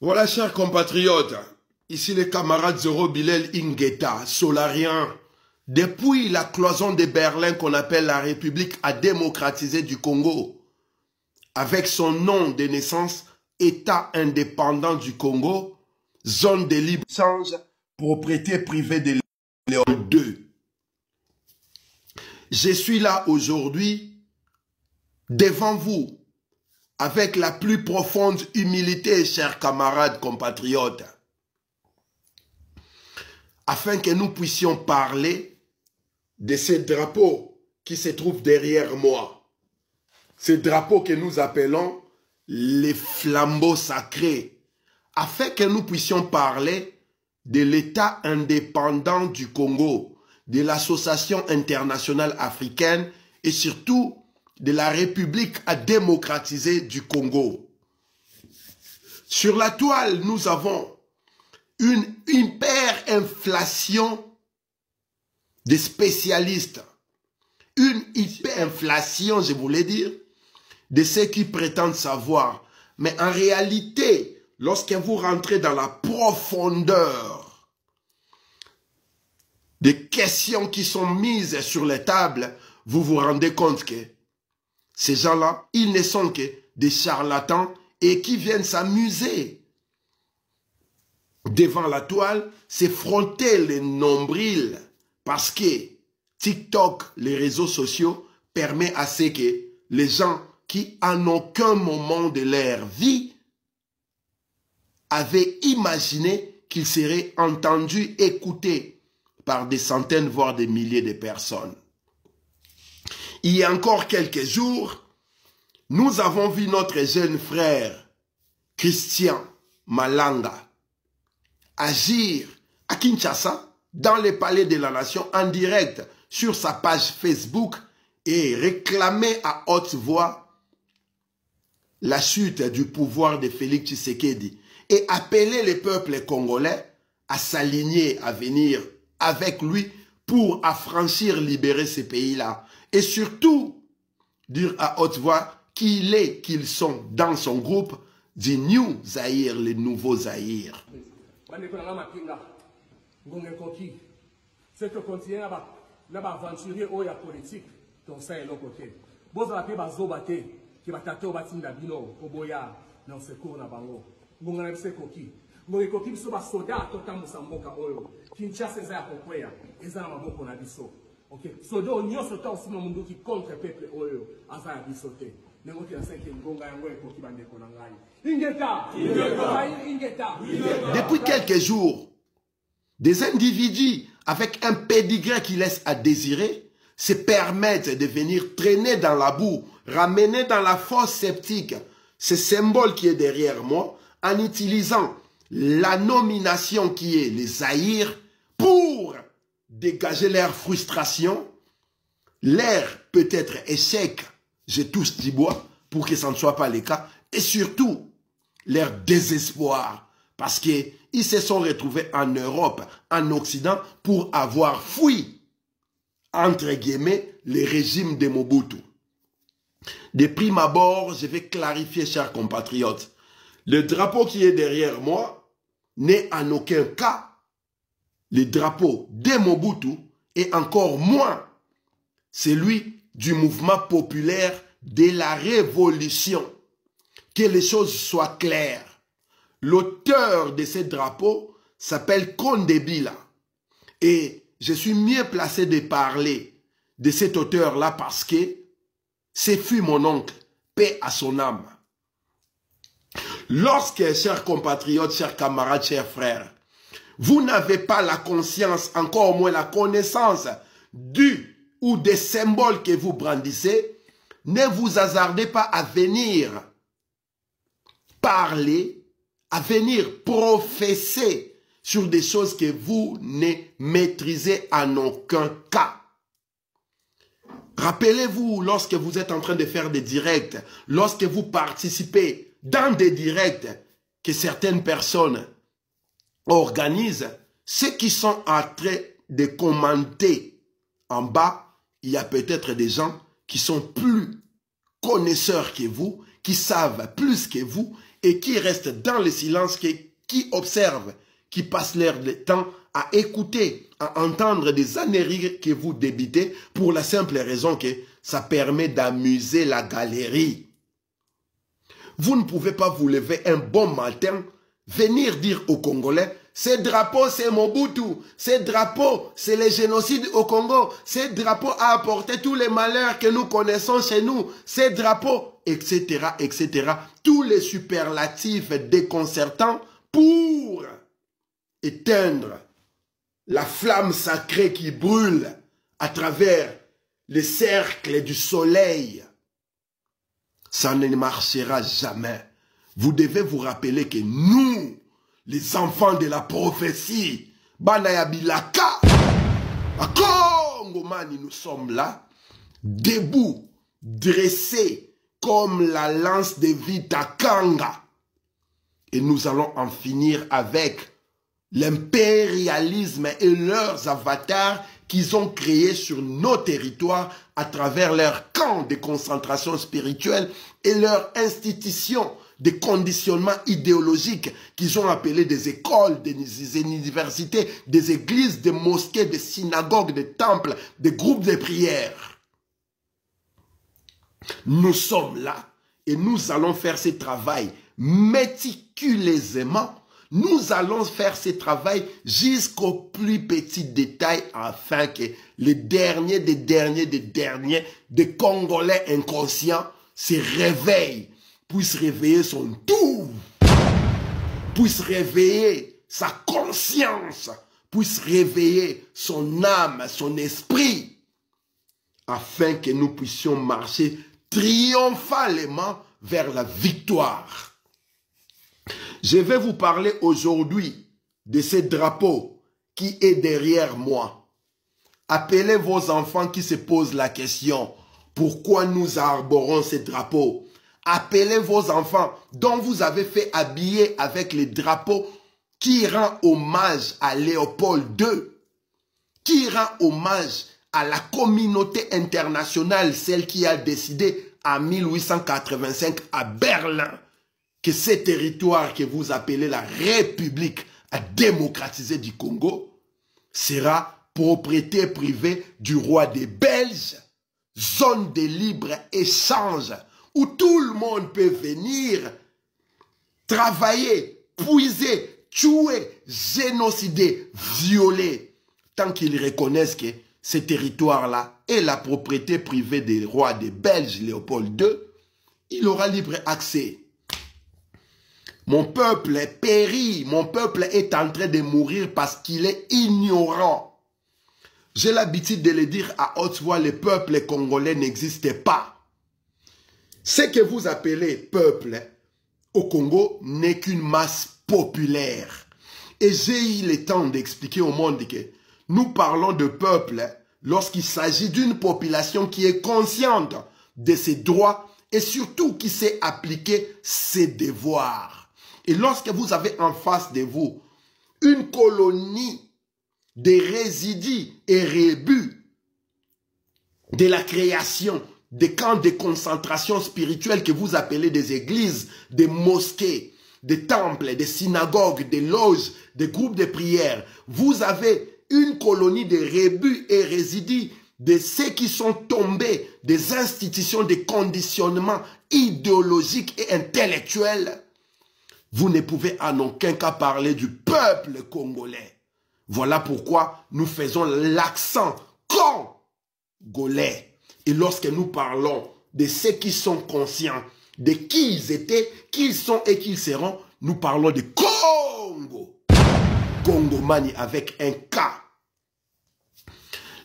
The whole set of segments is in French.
Voilà, chers compatriotes, ici les camarades Zoro Bilel Ingeta, Solarien. Depuis la cloison de Berlin qu'on appelle la République à démocratiser du Congo, avec son nom de naissance, État indépendant du Congo, zone de libre-échange, propriété privée de Léon II. Je suis là aujourd'hui, devant vous, avec la plus profonde humilité, chers camarades compatriotes, afin que nous puissions parler de ces drapeaux qui se trouvent derrière moi. Ces drapeaux que nous appelons les flambeaux sacrés, afin que nous puissions parler de l'État indépendant du Congo, de l'Association internationale africaine et surtout de la République à démocratiser du Congo. Sur la toile, nous avons une hyperinflation des spécialistes, une hyperinflation, je voulais dire, de ceux qui prétendent savoir. Mais en réalité, lorsque vous rentrez dans la profondeur des questions qui sont mises sur les tables, vous vous rendez compte que ces gens-là, ils ne sont que des charlatans et qui viennent s'amuser devant la toile, c'est frotter les nombrils parce que TikTok, les réseaux sociaux, permet à ce que les gens qui en aucun moment de leur vie avaient imaginé qu'ils seraient entendus, écoutés par des centaines, voire des milliers de personnes. Il y a encore quelques jours, nous avons vu notre jeune frère, Christian Malanga, agir à Kinshasa, dans les palais de la nation, en direct sur sa page Facebook et réclamer à haute voix la chute du pouvoir de Félix Tshisekedi et appeler les peuples congolais à s'aligner, à venir avec lui pour affranchir, libérer ces pays-là. Et surtout, dire à haute voix qu'ils sont dans son groupe du New Zaïre, les nouveaux Zaïre. C'est que continuer à aventurier au ya politique, donc ça est l'autre côté. Vous avez pas zobaté qui va tâter au bâtiment d'Abino, au Boya, dans ce cours na bango. Vous n'avez pas coquille. Vous avez coquille sur ma soda, tout en Moussamboka Oyo, qui ne chasse les airs pour quoi, et ça n'a pas qu'on a biso. Ok, soda, on y a ce temps aussi dans le monde qui contre le peuple Oyo, à ça a bisoté. Depuis quelques jours, des individus avec un pédigré qui laisse à désirer se permettent de venir traîner dans la boue, ramener dans la fosse sceptique ce symbole qui est derrière moi en utilisant la nomination qui est les Zaïre pour dégager leur frustration, leur peut-être échec, je touche du bois pour que ça ne soit pas le cas, et surtout leur désespoir parce qu'ils se sont retrouvés en Europe, en Occident, pour avoir fui, entre guillemets, les régimes de Mobutu. De prime abord, je vais clarifier, chers compatriotes, le drapeau qui est derrière moi n'est en aucun cas le drapeau de Mobutu et encore moins celui du mouvement populaire de la révolution. Que les choses soient claires. L'auteur de ce drapeau s'appelle Kondebila. Et je suis mieux placé de parler de cet auteur-là parce que ce fut mon oncle, paix à son âme. Lorsque, chers compatriotes, chers camarades, chers frères, vous n'avez pas la conscience, encore moins la connaissance du ou des symboles que vous brandissez, ne vous hasardez pas à venir parler, à venir professer sur des choses que vous ne maîtrisez en aucun cas. Rappelez-vous, lorsque vous êtes en train de faire des directs, lorsque vous participez dans des directs que certaines personnes organisent, ceux qui sont en train de commenter en bas, il y a peut-être des gens qui sont plus connaisseurs que vous, qui savent plus que vous et qui restent dans le silence, qui observent, qui passent leur temps à écouter, à entendre des âneries que vous débitez pour la simple raison que ça permet d'amuser la galerie. Vous ne pouvez pas vous lever un bon matin, venir dire aux Congolais, ces drapeaux c'est Mobutu, ces drapeaux c'est les génocides au Congo, ces drapeaux a apporté tous les malheurs que nous connaissons chez nous, ces drapeaux, etc., etc. Tous les superlatifs déconcertants pour éteindre la flamme sacrée qui brûle à travers les cercles du soleil. Ça ne marchera jamais. Vous devez vous rappeler que nous, les enfants de la prophétie, Banayabilaka, à Congomani, nous sommes là, debout, dressés comme la lance de Vitakanga. Et nous allons en finir avec l'impérialisme et leurs avatars qu'ils ont créés sur nos territoires à travers leurs camps de concentration spirituelle et leurs institutions de conditionnement idéologique qu'ils ont appelé des écoles, des universités, des églises, des mosquées, des synagogues, des temples, des groupes de prière. Nous sommes là et nous allons faire ce travail méticuleusement. Nous allons faire ce travail jusqu'au plus petit détail afin que les derniers des Congolais inconscients se réveillent, puissent réveiller son tout, puissent réveiller sa conscience, puissent réveiller son âme, son esprit, afin que nous puissions marcher triomphalement vers la victoire. Je vais vous parler aujourd'hui de ce drapeau qui est derrière moi. Appelez vos enfants qui se posent la question, pourquoi nous arborons ce drapeau? Appelez vos enfants dont vous avez fait habiller avec les drapeaux qui rend hommage à Léopold II, qui rend hommage à la communauté internationale, celle qui a décidé en 1885 à Berlin que ce territoire que vous appelez la République démocratisée du Congo sera propriété privée du roi des Belges, zone de libre-échange où tout le monde peut venir travailler, puiser, tuer, génocider, violer, tant qu'ils reconnaissent que ce territoire-là est la propriété privée des rois des Belges, Léopold II, il aura libre accès. Mon peuple périt, mon peuple est en train de mourir parce qu'il est ignorant. J'ai l'habitude de le dire à haute voix, le peuple congolais n'existe pas. Ce que vous appelez peuple au Congo n'est qu'une masse populaire. Et j'ai eu le temps d'expliquer au monde que nous parlons de peuple lorsqu'il s'agit d'une population qui est consciente de ses droits et surtout qui sait appliquer ses devoirs. Et lorsque vous avez en face de vous une colonie de résidus et rébus de la création des camps de concentration spirituelle que vous appelez des églises, des mosquées, des temples, des synagogues, des loges, des groupes de prière, vous avez une colonie de rébus et résidus de ceux qui sont tombés des institutions de conditionnement idéologique et intellectuel. Vous ne pouvez en aucun cas parler du peuple congolais. Voilà pourquoi nous faisons l'accent congolais. Et lorsque nous parlons de ceux qui sont conscients de qui ils étaient, qui ils sont et qui ils seront, nous parlons de Congo. Congomani avec un K.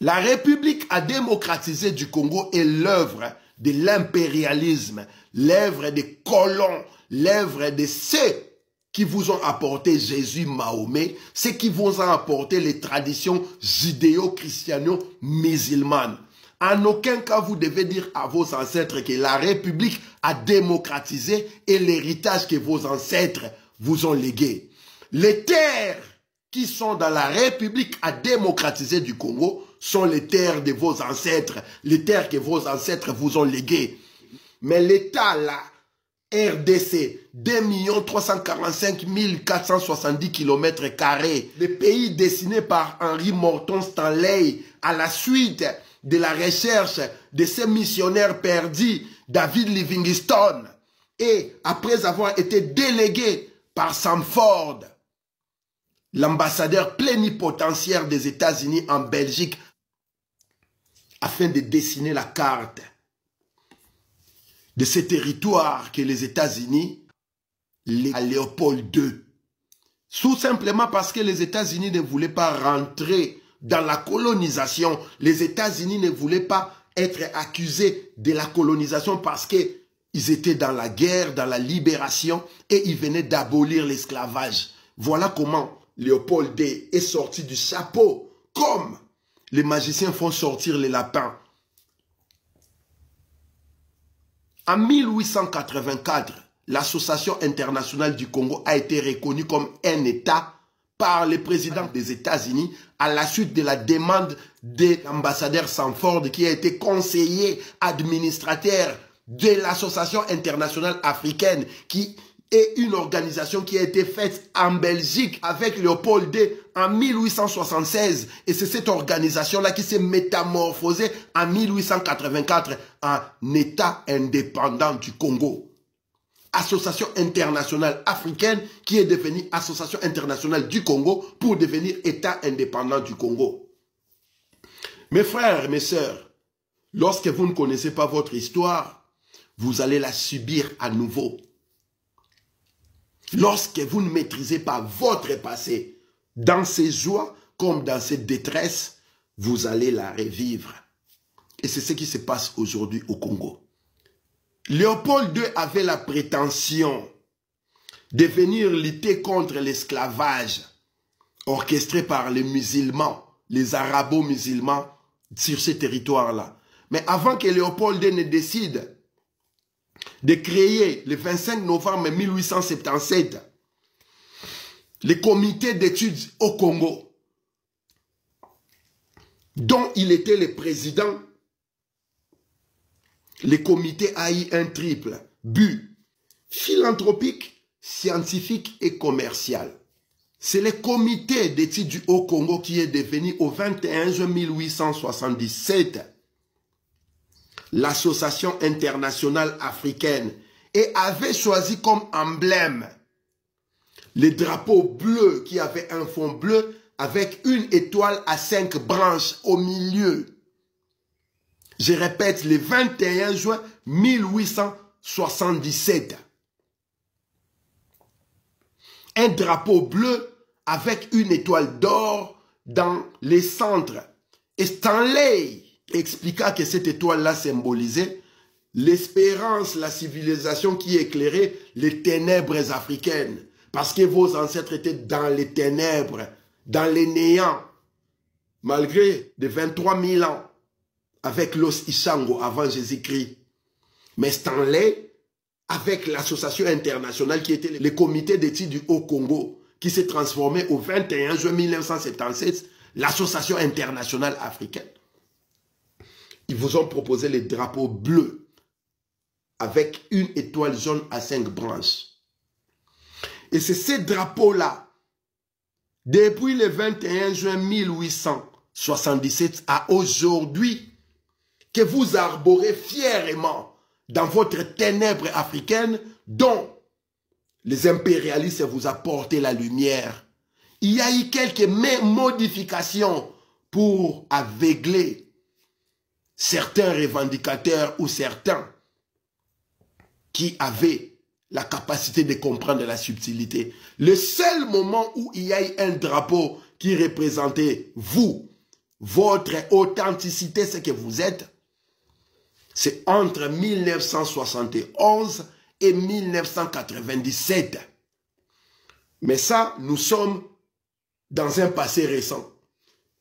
La République démocratisée du Congo est l'œuvre de l'impérialisme, l'œuvre des colons, l'œuvre de ceux qui vous ont apporté Jésus, Mahomet, ceux qui vous ont apporté les traditions judéo-christiano-musulmanes. En aucun cas, vous devez dire à vos ancêtres que la République a démocratisé et l'héritage que vos ancêtres vous ont légué. Les terres qui sont dans la République démocratisée du Congo sont les terres de vos ancêtres, les terres que vos ancêtres vous ont léguées. Mais l'État là, RDC, 2 345 470 km². Le pays dessiné par Henry Morton Stanley à la suite de la recherche de ces missionnaires perdus, David Livingstone, et après avoir été délégué par Sanford, l'ambassadeur plénipotentiaire des États-Unis en Belgique, afin de dessiner la carte de ces territoires que les États-Unis à Léopold II. Tout simplement parce que les États-Unis ne voulaient pas rentrer dans la colonisation. Les États-Unis ne voulaient pas être accusés de la colonisation parce qu'ils étaient dans la guerre, dans la libération, et ils venaient d'abolir l'esclavage. Voilà comment Léopold II est sorti du chapeau, comme les magiciens font sortir les lapins. En 1884, l'Association internationale du Congo a été reconnue comme un État par le président des États-Unis à la suite de la demande de l'ambassadeur Sanford qui a été conseiller administrateur de l'Association internationale africaine qui est une organisation qui a été faite en Belgique avec Léopold II en 1876. Et c'est cette organisation-là qui s'est métamorphosée en 1884 en État indépendant du Congo. Association internationale africaine qui est devenue Association internationale du Congo pour devenir État indépendant du Congo. Mes frères et mes sœurs, lorsque vous ne connaissez pas votre histoire, vous allez la subir à nouveau. Lorsque vous ne maîtrisez pas votre passé, dans ses joies comme dans ses détresses, vous allez la revivre. Et c'est ce qui se passe aujourd'hui au Congo. Léopold II avait la prétention de venir lutter contre l'esclavage orchestré par les musulmans, les arabo-musulmans sur ces territoires-là. Mais avant que Léopold II ne décide de créer le 25 novembre 1877 le comité d'études au Congo, dont il était le président, le comité a eu un triple but: philanthropique, scientifique et commercial. C'est le comité d'études du Haut-Congo qui est devenu au 21 juin 1877 l'Association internationale africaine et avait choisi comme emblème le drapeau bleu qui avait un fond bleu avec une étoile à 5 branches au milieu. Je répète, le 21 juin 1877. Un drapeau bleu avec une étoile d'or dans les centres. Et Stanley expliqua que cette étoile-là symbolisait l'espérance, la civilisation qui éclairait les ténèbres africaines. Parce que vos ancêtres étaient dans les ténèbres, dans les néants, malgré de 23 000 ans, avec l'os Ishango avant Jésus-Christ. Mais Stanley, avec l'association internationale qui était le comité d'études du Haut-Congo, qui s'est transformé au 21 juin 1977, l'association internationale africaine. Ils vous ont proposé les drapeaux bleus avec une étoile jaune à 5 branches. Et c'est ces drapeaux-là, depuis le 21 juin 1877 à aujourd'hui, que vous arborez fièrement dans votre ténèbre africaine dont les impérialistes vous apportent la lumière. Il y a eu quelques modifications pour aveugler certains revendicateurs ou certains qui avaient la capacité de comprendre la subtilité. Le seul moment où il y a eu un drapeau qui représentait vous, votre authenticité, ce que vous êtes, c'est entre 1971 et 1997. Mais ça, nous sommes dans un passé récent.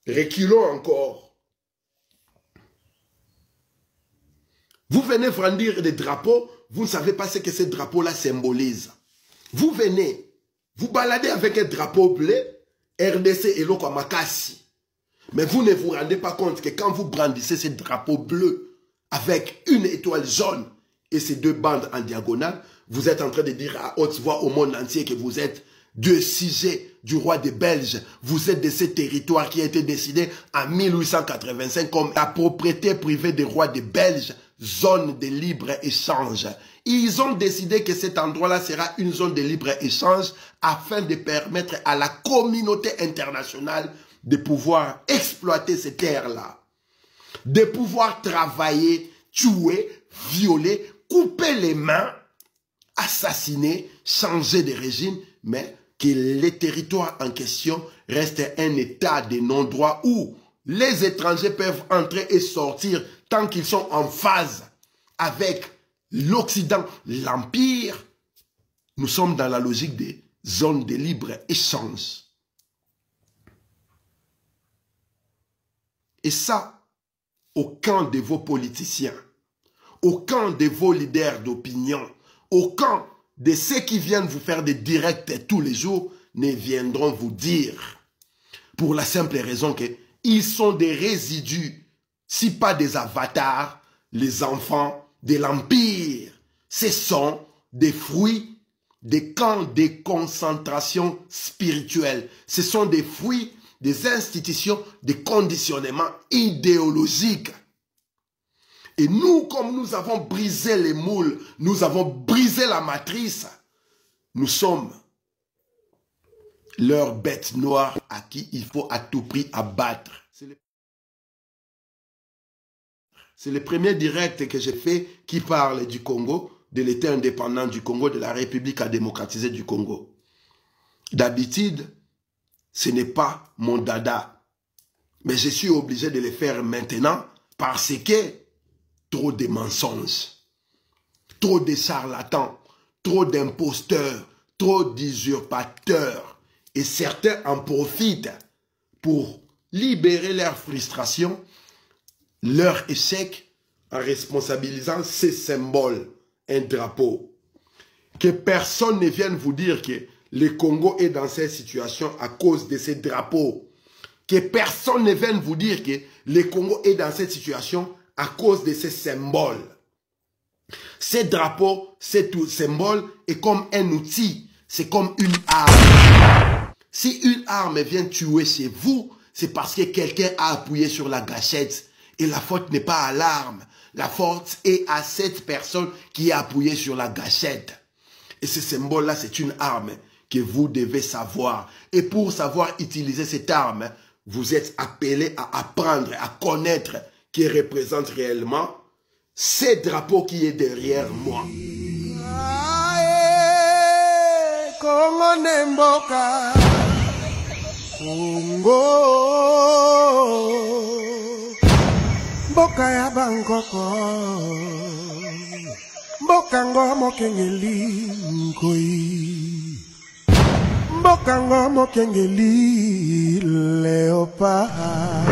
Reculons encore. Vous venez brandir des drapeaux, vous ne savez pas ce que ces drapeaux-là symbolisent. Vous venez, vous baladez avec un drapeau bleu, RDC et Loko Makassi. Mais vous ne vous rendez pas compte que quand vous brandissez ces drapeaux bleus avec une étoile jaune et ces deux bandes en diagonale, vous êtes en train de dire à haute voix au monde entier que vous êtes de sujet du roi des Belges. Vous êtes de ces territoires qui a été décidé en 1885 comme la propriété privée des rois des Belges, zone de libre-échange. Ils ont décidé que cet endroit-là sera une zone de libre-échange afin de permettre à la communauté internationale de pouvoir exploiter ces terres-là, de pouvoir travailler, tuer, violer, couper les mains, assassiner, changer de régime, mais que les territoires en question restent un état de non-droit où les étrangers peuvent entrer et sortir tant qu'ils sont en phase avec l'Occident, l'Empire. Nous sommes dans la logique des zones de libre-échange. Et ça, aucun de vos politiciens, aucun de vos leaders d'opinion, aucun de ceux qui viennent vous faire des directs tous les jours ne viendront vous dire. Pour la simple raison qu'ils sont des résidus, si pas des avatars, les enfants de l'Empire. Ce sont des fruits des camps de concentration spirituelle. Ce sont des fruits des institutions de conditionnement idéologique. Et nous, comme nous avons brisé les moules, nous avons brisé la matrice, nous sommes leur bête noire à qui il faut à tout prix abattre. C'est le premier direct que j'ai fait qui parle du Congo, de l'État indépendant du Congo, de la République démocratisée du Congo. D'habitude, ce n'est pas mon dada. Mais je suis obligé de le faire maintenant parce que trop de mensonges, trop de charlatans, trop d'imposteurs, trop d'usurpateurs. Et certains en profitent pour libérer leur frustration, leur échec, en responsabilisant ces symboles, un drapeau. Que personne ne vienne vous dire que le Congo est dans cette situation à cause de ces drapeaux. Que personne ne vienne vous dire que le Congo est dans cette situation à cause de ces symboles. Ces drapeaux, ces symboles est comme un outil, c'est comme une arme. Si une arme vient tuer chez vous, c'est parce que quelqu'un a appuyé sur la gâchette. Et la faute n'est pas à l'arme, la faute est à cette personne qui a appuyé sur la gâchette. Et ce symbole-là, c'est une arme que vous devez savoir. Et pour savoir utiliser cette arme, vous êtes appelé à apprendre, à connaître qui représente réellement ces drapeaux qui est derrière moi. Mboka ya Bangkoko, mboka ngo mokengeli nkoi, mboka ngo mokengeli leopard.